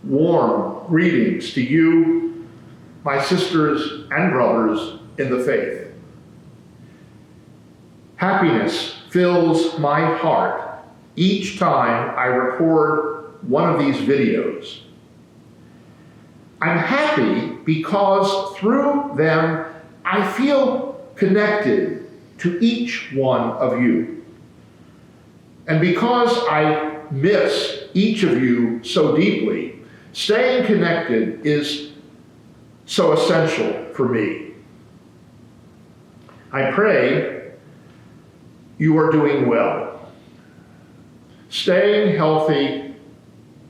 warm greetings to you, my sisters and brothers in the faith. Happiness fills my heart each time I record one of these videos. I'm happy because through them I feel connected to each one of you. And because I miss each of you so deeply, staying connected is so essential for me. I pray you are doing well, staying healthy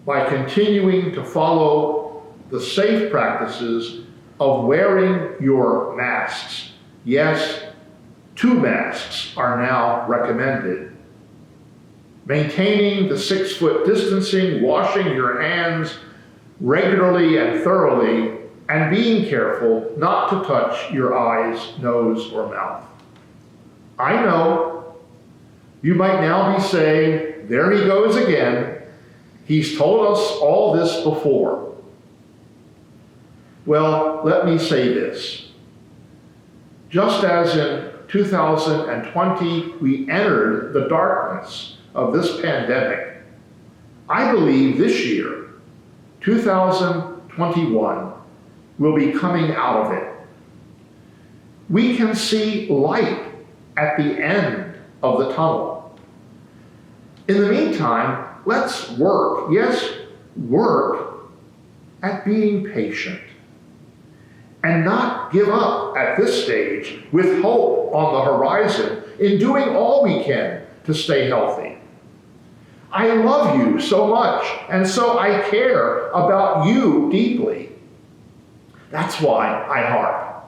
by continuing to follow the safe practices of wearing your masks. Yes, 2 masks are now recommended. Maintaining the 6-foot distancing, washing your hands regularly and thoroughly, and being careful not to touch your eyes, nose, or mouth. I know you might now be saying, there he goes again. He's told us all this before. Well, let me say this. Just as in 2020 we entered the darkness of this pandemic, I believe this year, 2021, will be coming out of it. We can see light at the end of the tunnel. In the meantime, let's work, yes, work at being patient and not give up at this stage with hope on the horizon in doing all we can to stay healthy. I love you so much, and so I care about you deeply. That's why I harp.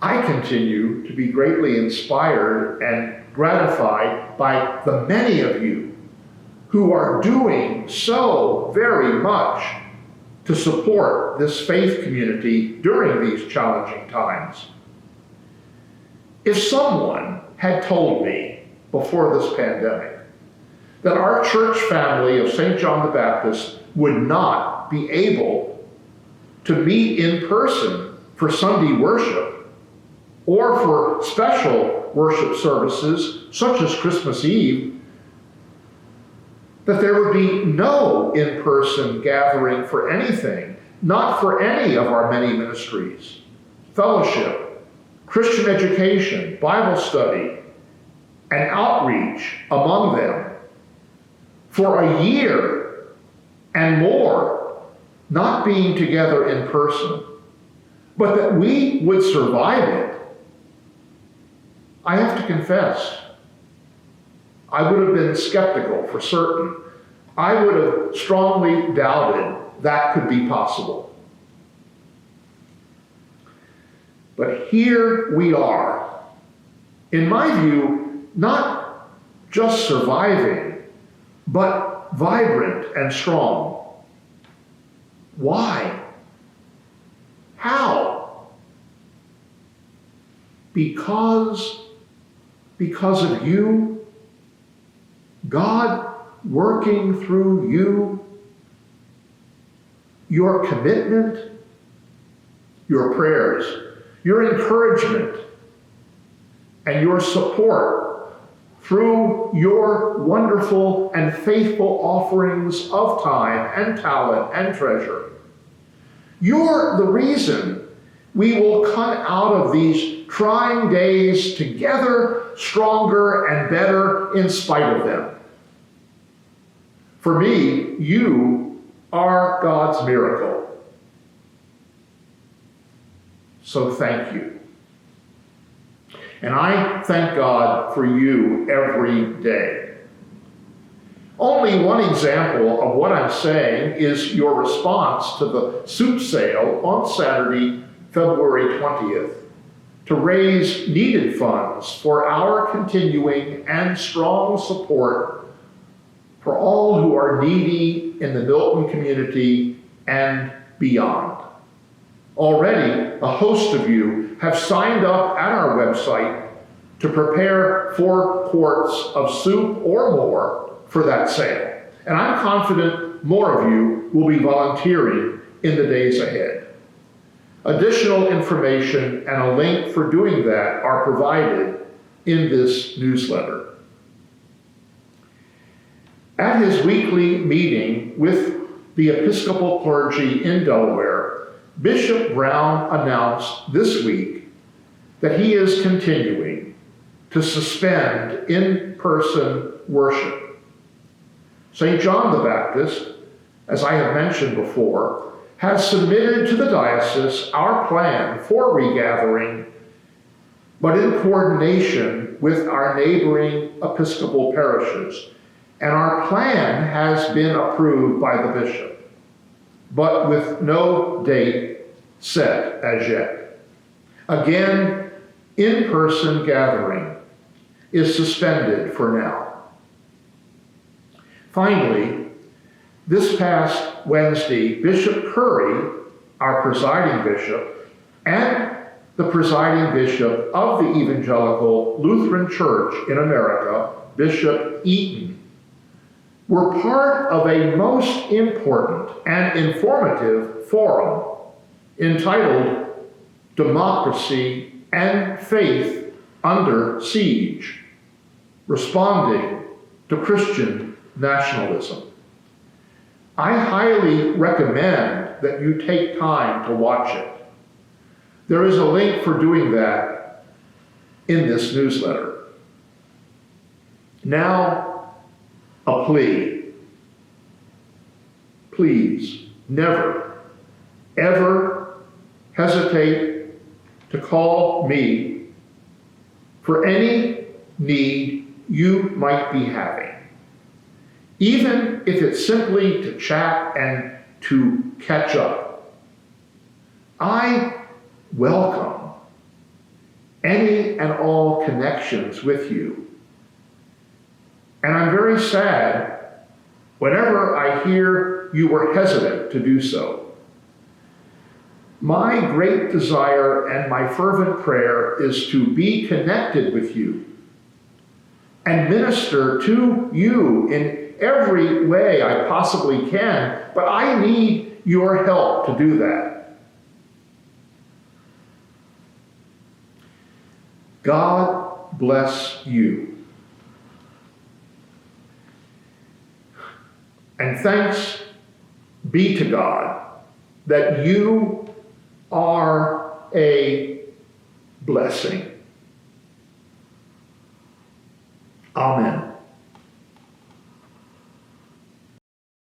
I continue to be greatly inspired and gratified by the many of you who are doing so very much to support this faith community during these challenging times. If someone had told me before this pandemic that our church family of St. John the Baptist would not be able to meet in person for Sunday worship or for special worship services such as Christmas Eve, that there would be no in-person gathering for anything, not for any of our many ministries, fellowship, Christian education, Bible study, and outreach among them, for a year and more, not being together in person, but that we would survive it. I have to confess, I would have been skeptical for certain. I would have strongly doubted that could be possible. But here we are, in my view, not just surviving, but vibrant and strong. Why? How? Because of you, God working through you, your commitment, your prayers, your encouragement, and your support through your wonderful and faithful offerings of time and talent and treasure. You're the reason we will come out of these trying days together, stronger and better in spite of them. For me, you are God's miracle. So thank you. And I thank God for you every day. Only one example of what I'm saying is your response to the soup sale on Saturday, February 20th, to raise needed funds for our continuing and strong support for all who are needy in the Milton community and beyond. Already, a host of you have signed up at our website to prepare 4 quarts of soup or more for that sale. And I'm confident more of you will be volunteering in the days ahead. Additional information and a link for doing that are provided in this newsletter. At his weekly meeting with the Episcopal clergy in Delaware, Bishop Brown announced this week that he is continuing to suspend in-person worship. St. John the Baptist, as I have mentioned before, has submitted to the diocese our plan for regathering, but in coordination with our neighboring Episcopal parishes. And our plan has been approved by the bishop, but with no date set as yet. Again, in-person gathering is suspended for now. Finally, this past Wednesday, Bishop Curry, our presiding bishop, and the presiding bishop of the Evangelical Lutheran Church in America, Bishop Eaton, were part of a most important and informative forum entitled Democracy and Faith Under Siege, Responding to Christian Nationalism. I highly recommend that you take time to watch it. There is a link for doing that in this newsletter. Now, a plea. Please never, ever hesitate to call me for any need you might be having, even if it's simply to chat and to catch up. I welcome any and all connections with you. And I'm very sad whenever I hear you were hesitant to do so. My great desire and my fervent prayer is to be connected with you and minister to you in every way I possibly can, but I need your help to do that. God bless you. And thanks be to God that you are a blessing. Amen.